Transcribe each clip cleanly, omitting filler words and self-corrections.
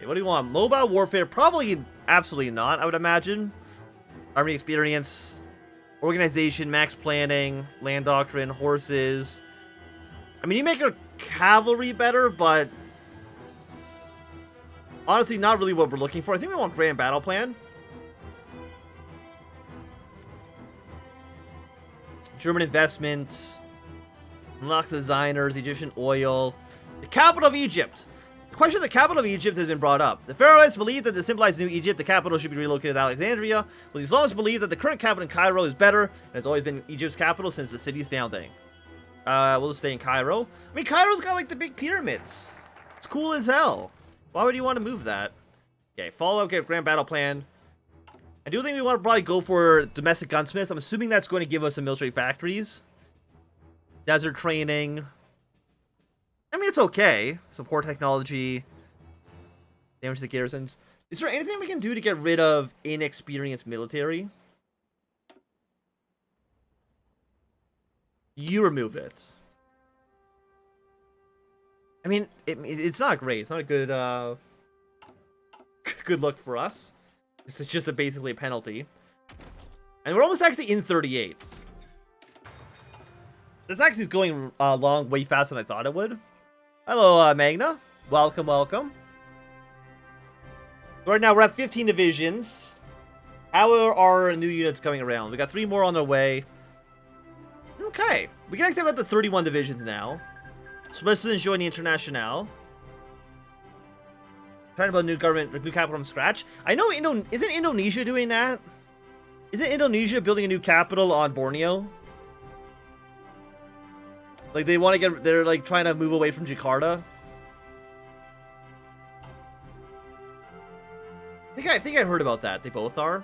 What do you want? Mobile warfare? Probably absolutely not, I would imagine. Army experience, organization, max planning, land doctrine, horses. I mean, you make your cavalry better, but honestly, not really what we're looking for. I think we want grand battle plan. German investment. Unlock designers, Egyptian oil. The capital of Egypt. The question of the capital of Egypt has been brought up. The Pharaohs believe that to symbolize New Egypt, the capital should be relocated to Alexandria, while the Islamists believe that the current capital in Cairo is better, and has always been Egypt's capital since the city's founding. We'll just stay in Cairo. I mean, Cairo's got, like, the big pyramids. It's cool as hell. Why would you want to move that? Okay, follow up, grand battle plan. I do think we want to probably go for domestic gunsmiths. I'm assuming that's going to give us some military factories. Desert training. I mean, it's okay. Support technology. Damage to the garrisons. Is there anything we can do to get rid of inexperienced military? You remove it. I mean, it's not great. It's not a good, good look for us. This is just basically a penalty. And we're almost actually in 38. This actually is going along way faster than I thought it would. Hello, Magna. Welcome, welcome. Right now, we're at 15 divisions. How are our new units coming around? We got 3 more on their way. Okay. We can actually have up to 31 divisions now. Switzerland's joining the Internationale. Trying to build new government, new capital from scratch. I know, isn't Indonesia doing that? Isn't Indonesia building a new capital on Borneo? Like, they want to get, they're like trying to move away from Jakarta. I think I heard about that. They both are.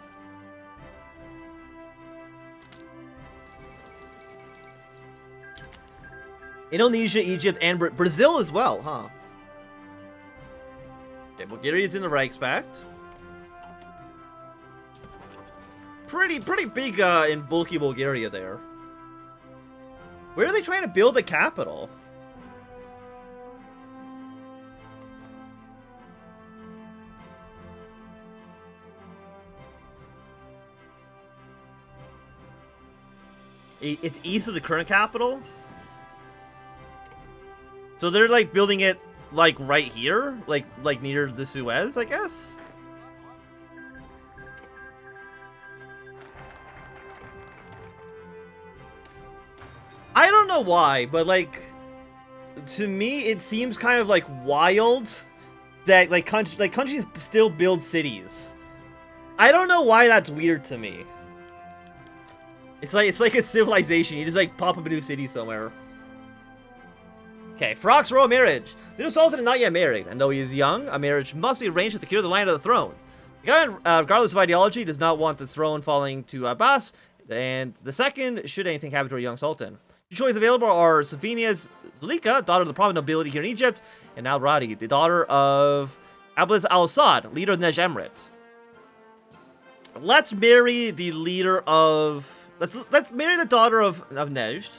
Indonesia, Egypt, and Brazil as well, huh? Okay, Bulgaria's in the Reichspact. Pretty big and bulky Bulgaria there. Where are they trying to build the capital? It's east of the current capital? So they're like building it like right here? Like near the Suez, I guess? I don't know why, but like to me it seems kind of like wild that like countries still build cities. I don't know why that's weird to me. It's like a civilization. You just like pop up a new city somewhere. Okay, Frock's royal marriage. The new sultan is not yet married, and though he is young, a marriage must be arranged to secure the line of the throne. The guy, regardless of ideology, does not want the throne falling to Abbas, and the second, should anything happen to a young sultan. Two choices available are Safinia's Zulika, daughter of the prominent nobility here in Egypt, and Al-Radi, the daughter of Abdulaziz al-Assad, leader of the Nejd Emirate. Let's marry the leader of... Let's marry the daughter of Nejd.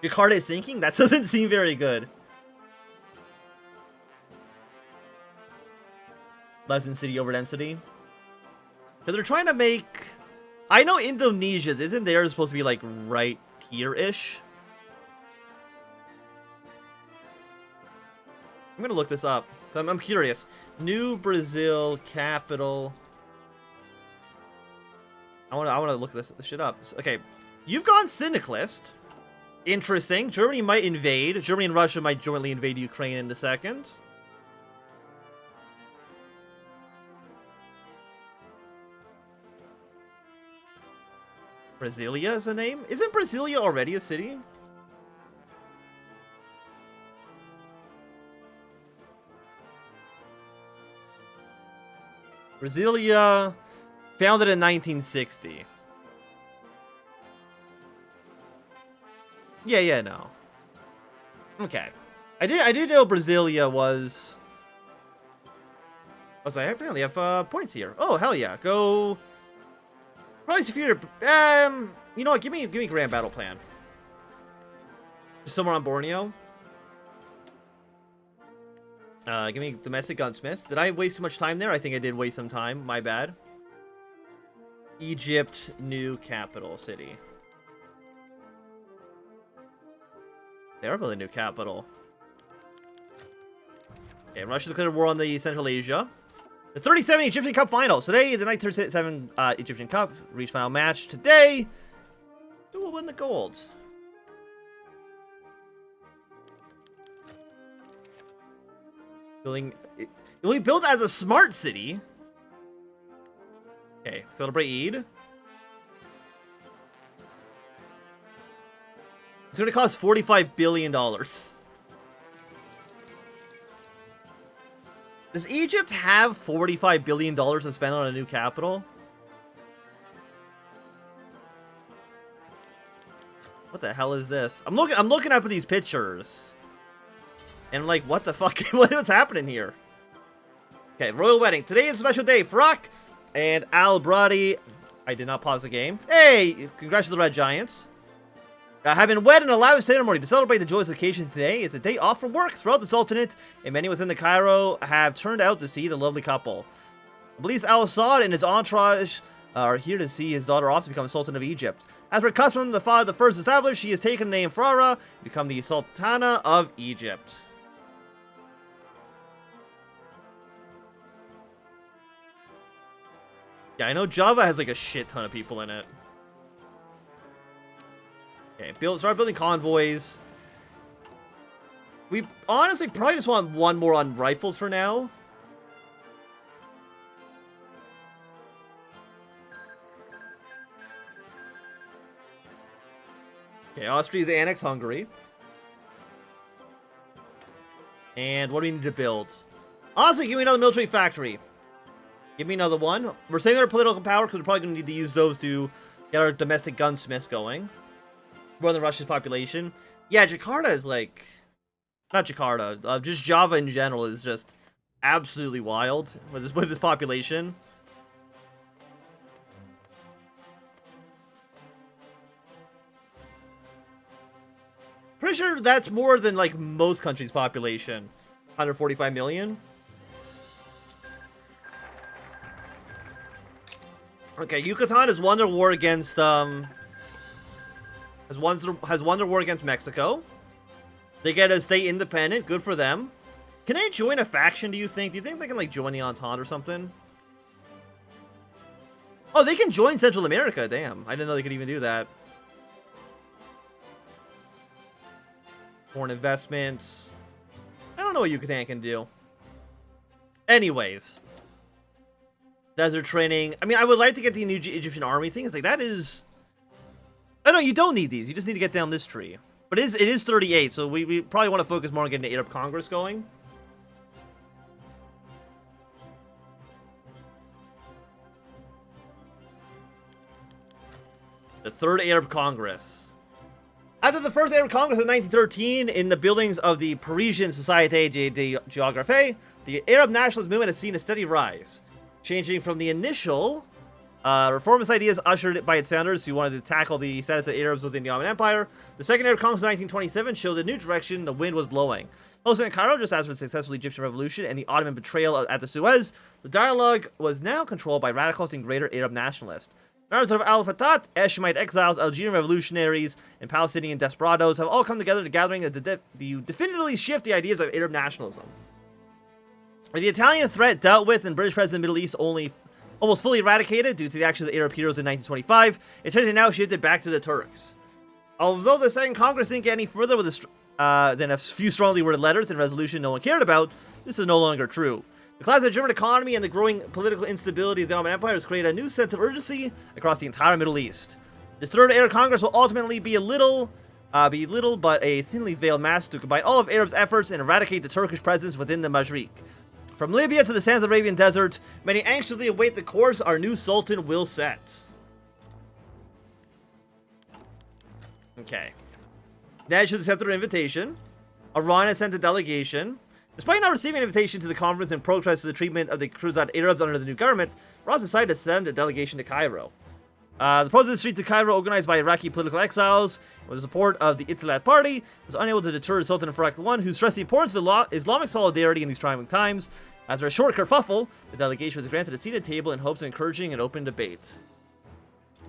Jakarta is sinking? That doesn't seem very good. Less than city over density. Because they're trying to make... I know Indonesia's, isn't theirs supposed to be like right here-ish? I'm gonna look this up. I'm curious. New Brazil capital. I wanna look this shit up. Okay, you've gone syndicalist. Interesting. Germany might invade. Germany and Russia might jointly invade Ukraine in a second. Brasilia is a name? Isn't Brasilia already a city? Brasilia, founded in 1960. Yeah, no. Okay. I did know Brasilia was... I was like, apparently I have points here. Oh, hell yeah. Go... Probably superior. You know what? Give me grand battle plan. Just somewhere on Borneo. Give me domestic gunsmiths. Did I waste too much time there? I think I did waste some time. My bad. Egypt, new capital city. They are building a new capital. Okay, Russia declared war on the Central Asia. The 37 Egyptian Cup Finals. Today, the night 37 Egyptian Cup. Reach final match today. Who will win the gold? Building... It will be built as a smart city. Okay, celebrate Eid. It's going to cost $45 billion. Does Egypt have $45 billion to spend on a new capital? What the hell is this? I'm looking up at these pictures. And I'm like, what the fuck? What's happening here? Okay, royal wedding. Today is a special day. Farak and Al Brady. I did not pause the game. Hey, congrats to the Red Giants. Have been wed in a lavish ceremony to celebrate the joyous occasion today. It's a day off from work throughout the Sultanate, and many within the Cairo have turned out to see the lovely couple. Belize Al Saud and his entourage are here to see his daughter off to become Sultan of Egypt. As per custom, the father, the first established, she has taken the name Farah to become the Sultana of Egypt. Yeah, I know Java has like a shit ton of people in it. Okay, start building convoys. We honestly probably just want one more on rifles for now. Okay, Austria's annexed Hungary. And what do we need to build? Honestly, give me another military factory. Give me another one. We're saving our political power because we're probably going to need to use those to get our domestic gunsmiths going. More than Russia's population. Yeah, Jakarta is like... Not Jakarta. Just Java in general is just absolutely wild with this population. Pretty sure that's more than like most countries' population. 145 million. Okay, Yucatan has won their war against has won their war against Mexico. They get to stay independent. Good for them. Can they join a faction, do you think? Do you think they can, like, join the Entente or something? Oh, they can join Central America. Damn. I didn't know they could even do that. Foreign investments. I don't know what Yucatan can do. Anyways. Desert training. I mean, I would like to get the new Egyptian army thing. It's like, that is... Oh, no, you don't need these. You just need to get down this tree. But it is 38, so we probably want to focus more on getting the Arab Congress going. The Third Arab Congress. After the First Arab Congress in 1913, in the buildings of the Parisian Société de Géographie, the Arab nationalist movement has seen a steady rise, changing from the initial... reformist ideas ushered by its founders who wanted to tackle the status of Arabs within the Ottoman Empire. The Second Arab Congress of 1927 showed a new direction the wind was blowing. Hosted in Cairo just after the successful Egyptian Revolution and the Ottoman betrayal at the Suez, the dialogue was now controlled by radicals and greater Arab nationalists. Members of Al-Fatah, Hashemite exiles, Algerian revolutionaries, and Palestinian desperados have all come together to gathering to definitively shift the ideas of Arab nationalism. With the Italian threat dealt with and British presence in the Middle East almost fully eradicated due to the actions of Arab heroes in 1925, attention now shifted back to the Turks. Although the Second Congress didn't get any further with than a few strongly worded letters and resolution no one cared about, this is no longer true. The collapse of the German economy and the growing political instability of the Ottoman Empire has created a new sense of urgency across the entire Middle East. This Third Arab Congress will ultimately be little but a thinly veiled mask to combine all of Arab's efforts and eradicate the Turkish presence within the Mashriq. From Libya to the sands of the Arabian Desert, many anxiously await the course our new Sultan will set. Okay. Nash has accepted an invitation. Iran has sent a delegation. Despite not receiving an invitation to the conference and protest to the treatment of the Cruzade Arabs under the new government, Iran decided to send a delegation to Cairo. The protest in the streets of Cairo, organized by Iraqi political exiles, with the support of the Ittihad Party, was unable to deter Sultan Faraq I, who stressed the importance of Islamic solidarity in these trying times. After a short kerfuffle, the delegation was granted a seat at the table in hopes of encouraging an open debate.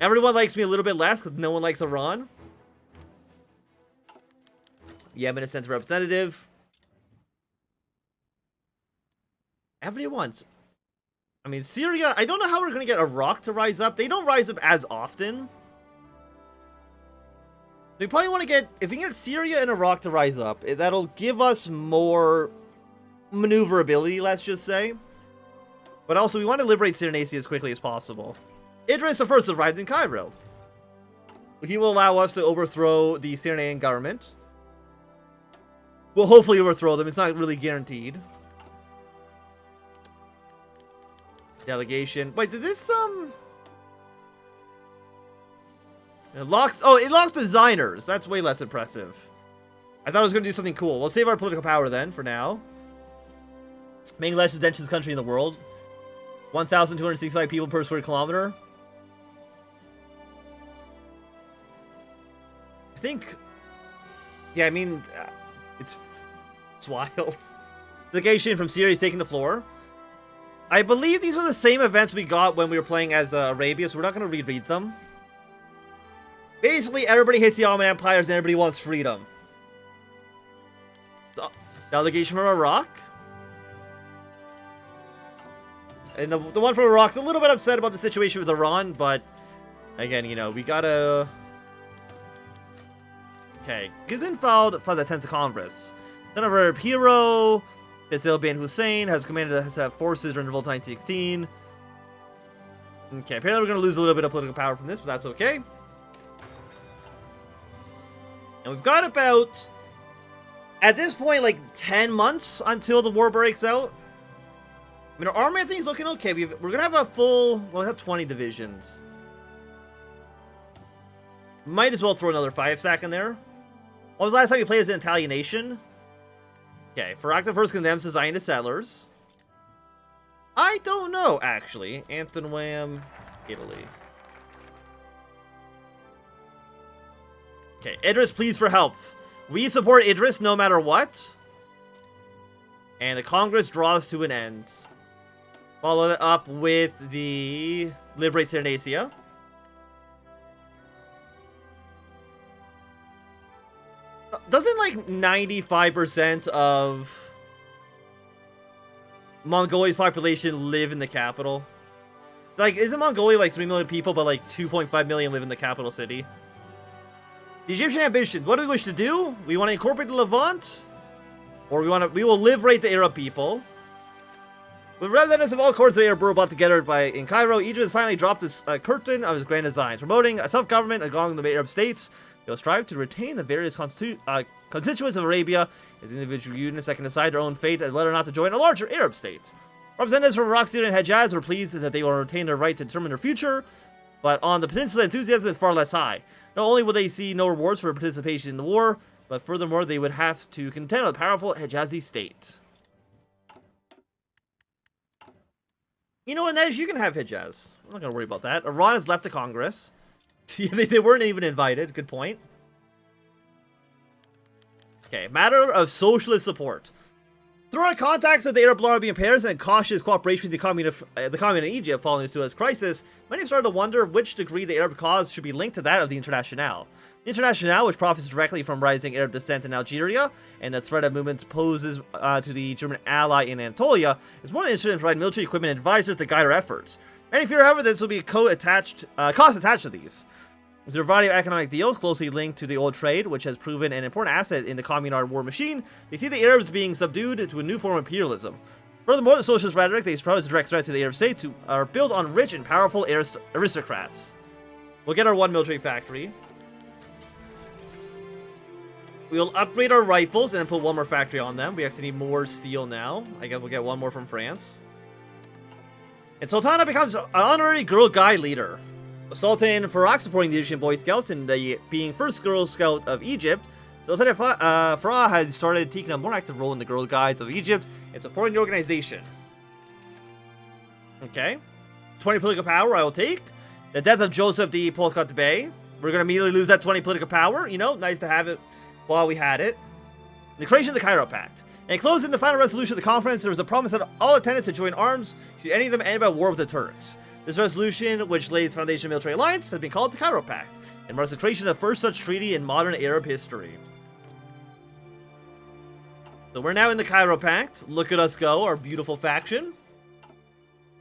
Everyone likes me a little bit less because no one likes Iran. Yemen is sent a representative. Everyone. I mean, Syria, I don't know how we're going to get Iraq to rise up. They don't rise up as often. We probably want to get, if we can get Syria and Iraq to rise up, that'll give us more maneuverability, let's just say. But also, we want to liberate Cyrenaica as quickly as possible. Idris the First arrived in Cairo. He will allow us to overthrow the Cyrenaican government. We'll hopefully overthrow them. It's not really guaranteed. Delegation. Wait, did this, It locks designers. That's way less impressive. I thought it was going to do something cool. We'll save our political power then, for now. Making less dense country in the world. 1,265 people per square kilometer. I think... Yeah, I mean... it's wild. Delegation from Syria is taking the floor. I believe these are the same events we got when we were playing as Arabia, so we're not going to reread them. Basically, everybody hates the Ottoman empires and everybody wants freedom. So, delegation from Iraq. And the one from Iraq's a little bit upset about the situation with Iran, but again, you know, we gotta... Okay, Guggen filed the 10th Congress. Son of Arab hero, Faisal bin Hussein has commanded to have forces during the revolt of 1916. Okay, apparently we're gonna lose a little bit of political power from this, but that's okay. And we've got about, at this point, like 10 months until the war breaks out. I mean, our army, I think, is looking okay. We're going to have a full... Well, we have 20 divisions. Might as well throw another 5-stack in there. When was the last time you played as an Italian nation? Okay, Faraq the First condemns the Zionist settlers. I don't know, actually. Anton Wham, Italy. Okay, Idris, please for help. We support Idris no matter what. And the Congress draws to an end. Follow it up with the Liberate Cyrenaica. Doesn't like 95% of Mongolia's population live in the capital? Like, isn't Mongolia like 3 million people, but like 2.5 million live in the capital city? The Egyptian ambition. What do we wish to do? We want to incorporate the Levant, or we will liberate the Arab people. With representatives of all corners of the Arab world brought together in Cairo, Egypt has finally dropped his curtain of his grand designs, promoting a self-government along the Arab states. They will strive to retain the various constituents of Arabia as individual units that can decide their own fate and whether or not to join a larger Arab state. Representatives from Iraq, Syria, and Hejaz were pleased that they will retain their right to determine their future, but on the peninsula, enthusiasm is far less high. Not only will they see no rewards for participation in the war, but furthermore, they would have to contend with a powerful Hejazi state. You know what, Nej? You can have Hejaz. I'm not going to worry about that. Iran has left the Congress. They weren't even invited. Good point. Okay, matter of socialist support. Through our contacts with the Arab lobby in Paris and cautious cooperation with the Communist in Egypt following the Suez Crisis, many started to wonder which degree the Arab cause should be linked to that of the Internationale. The Internationale, which profits directly from rising Arab descent in Algeria and the threat of movements poses to the German ally in Anatolia, is more than interested in providing military equipment and advisors to guide our efforts. Many fear, however, this will be a cost attached to these. As a variety of economic deals closely linked to the old trade, which has proven an important asset in the Communard war machine, they see the Arabs being subdued to a new form of imperialism. Furthermore, the socialist rhetoric they espouse direct threats to the Arab states are built on rich and powerful aristocrats. We'll get our one military factory. We'll upgrade our rifles and then put one more factory on them. We actually need more steel now. I guess we'll get one more from France. And Sultana becomes an honorary girl guide leader. Sultan Faraq supporting the Egyptian Boy Scouts and being first Girl Scout of Egypt. Sultan Faraq has started taking a more active role in the Girl Guides of Egypt and supporting the organization. Okay. 20 political power I will take. The death of Joseph D. Polkut Bay. We're going to immediately lose that 20 political power. You know, nice to have it while we had it. The creation of the Cairo Pact. And closing the final resolution of the conference, there was a promise that all attendants to join arms should any of them end about war with the Turks. This resolution, which lays the foundation of military alliance, has been called the Cairo Pact, and marks the creation of the first such treaty in modern Arab history. So we're now in the Cairo Pact. Look at us go, our beautiful faction.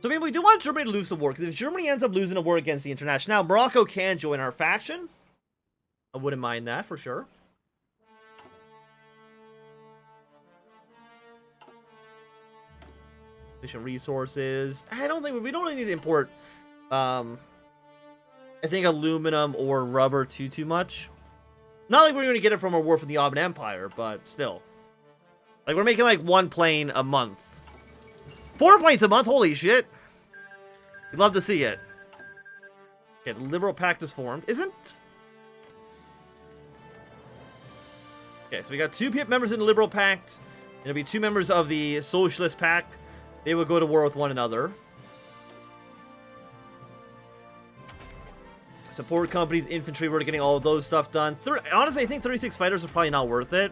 So I mean, we do want Germany to lose the war, because if Germany ends up losing a war against the International, Morocco can join our faction. I wouldn't mind that, for sure. Efficient resources. I don't think we don't really need to import I think aluminum or rubber too much. Not like we're going to get it from our war from the Ottoman Empire, but still. Like we're making like 1 plane a month. 4 planes a month, holy shit. We'd love to see it. Okay, the Liberal Pact is formed. Isn't? Okay, so we got 2 members in the Liberal Pact. There'll be 2 members of the Socialist Pact. They will go to war with one another. Support companies, infantry, we're getting all of those stuff done. Honestly, I think 36 fighters are probably not worth it.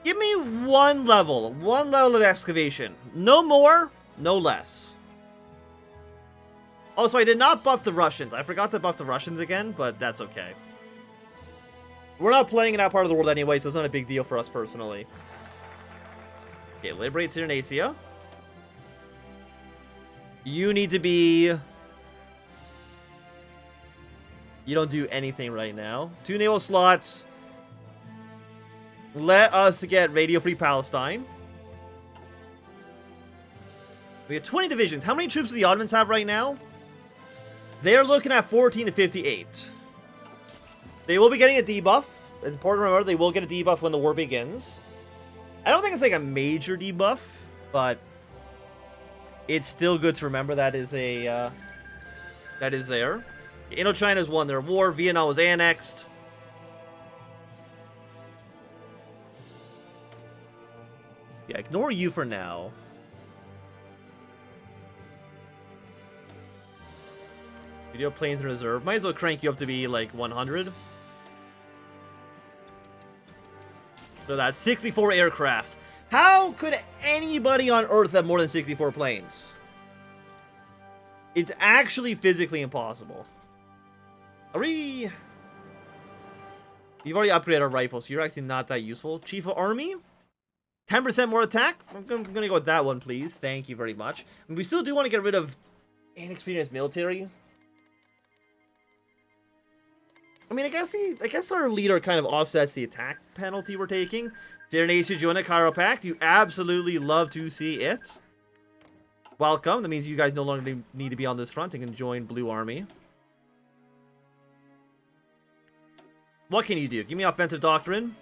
Give me one level of excavation. No more, no less. Also, I did not buff the Russians. I forgot to buff the Russians again, but that's okay. We're not playing in that part of the world anyway, so it's not a big deal for us personally. Okay, liberate Cyrenaica. You need to be... You don't do anything right now. 2 naval slots. Let us get Radio Free Palestine. We have 20 divisions. How many troops do the Ottomans have right now? They're looking at 14 to 58. They will be getting a debuff. It's important to remember they will get a debuff when the war begins. I don't think it's like a major debuff, but it's still good to remember that is a that is there. Indochina's won their war. Vietnam was annexed. Yeah, ignore you for now. Video planes in reserve. Might as well crank you up to be like 100. So that's 64 aircraft. How could anybody on Earth have more than 64 planes? It's actually physically impossible. You've already upgraded our rifles, so you're actually not that useful. Chief of Army? 10% more attack? I'm gonna go with that one, please. Thank you very much. And we still do want to get rid of inexperienced military. I mean, I guess our leader kind of offsets the attack penalty we're taking. Cyrenaica join the Cairo Pact. You absolutely love to see it. Welcome. That means you guys no longer need to be on this front and can join Blue Army. What can you do? Give me offensive doctrine.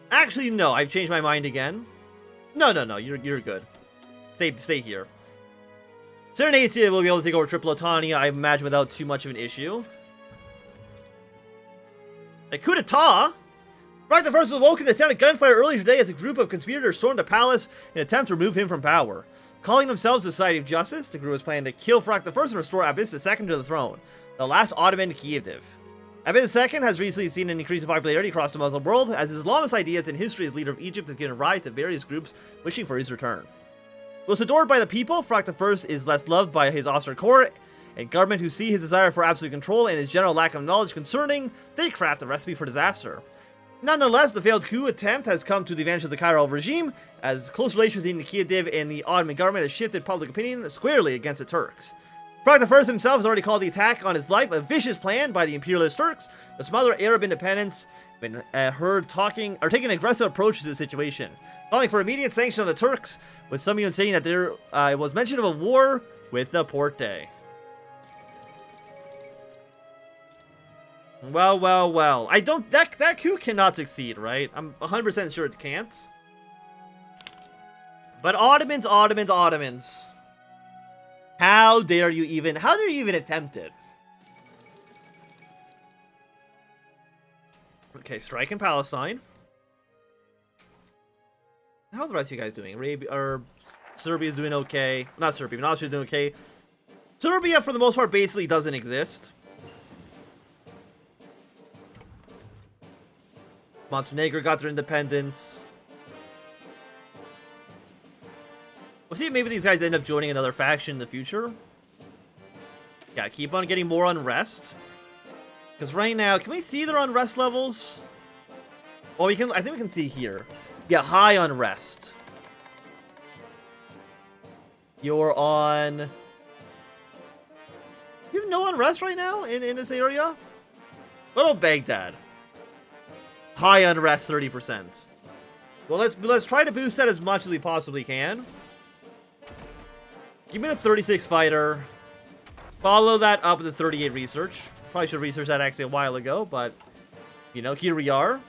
Actually, no. I've changed my mind again. No. You're good. Stay here. Cyrenaica will be able to take over Tripolitania, I imagine, without too much of an issue. A coup d'etat? Frank I was woken to sound of gunfire earlier today as a group of conspirators stormed the palace in an attempt to remove him from power. Calling themselves the Society of Justice, the group was planning to kill Frank I and restore Abis II to the throne, the last Ottoman Kiev. Abis II has recently seen an increase in popularity across the Muslim world, as his Islamist ideas and history as leader of Egypt have given rise to various groups wishing for his return. Most adored by the people, Frank I is less loved by his austere court and government, who see his desire for absolute control and his general lack of knowledge concerning statecraft a recipe for disaster. Nonetheless, the failed coup attempt has come to the advantage of the Cairo regime, as close relations between Kiev and the Ottoman government has shifted public opinion squarely against the Turks. Frank I himself has already called the attack on his life a vicious plan by the imperialist Turks. The smaller Arab independents have been heard taking an aggressive approach to the situation, calling for immediate sanction of the Turks, with some even saying that there was mention of a war with the Porte. Well. I don't... That coup cannot succeed, right? I'm 100% sure it can't. But Ottomans. How dare you even attempt it? Okay, strike in Palestine. How are the rest of you guys doing? Arabia, or Serbia's doing okay. Not Serbia, but Austria's doing okay. Serbia, for the most part, basically doesn't exist. Montenegro got their independence. We'll see if maybe these guys end up joining another faction in the future. Yeah, keep on getting more unrest. Because right now, can we see their unrest levels? Well, we can. I think we can see here. Yeah, high unrest. You're on... You have no unrest right now in this area? What about Baghdad? High unrest, 30%. Well, let's try to boost that as much as we possibly can. Give me the 36 fighter. Follow that up with the 38 research. Probably should have researched that actually a while ago, but you know, here we are.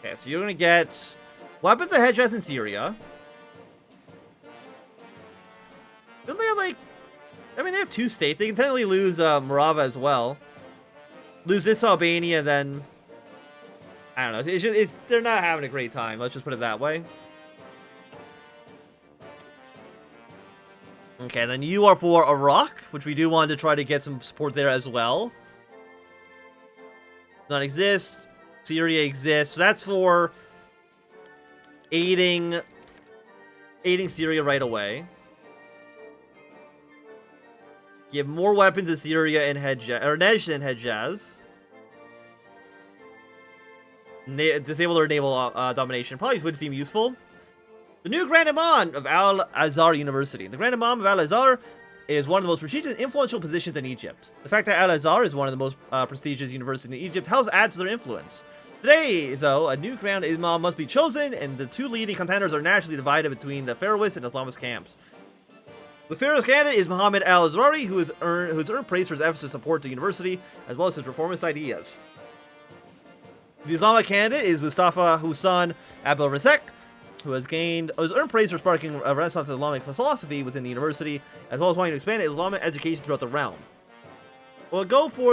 Okay, so you're gonna get weapons of Hejaz in Syria. Don't they have like? I mean, they have 2 states. They can technically lose Morava as well. Lose this Albania, then I don't know. It's just they're not having a great time. Let's just put it that way. Okay, then you are for Iraq, which we do want to try to get some support there as well. Does not exist. Syria exists. So that's for aiding Syria right away. Give more weapons to Syria and Hejaz, or Nejd and Hejaz. Disable their naval domination. Probably would seem useful. The new Grand Imam of Al-Azhar University. The Grand Imam of Al-Azhar is one of the most prestigious and influential positions in Egypt. The fact that Al-Azhar is one of the most prestigious universities in Egypt helps add to their influence. Today, though, a new Grand Imam must be chosen, and the 2 leading contenders are naturally divided between the Pharaohist and Islamist camps. The Pharaoh's candidate is Muhammad al-Azhari, who's earned praise for his efforts to support the university, as well as his reformist ideas. The Islamic candidate is Mustafa Hussan Abdul Razak, who has earned praise for sparking a renaissance of Islamic philosophy within the university, as well as wanting to expand Islamic education throughout the realm. We'll go for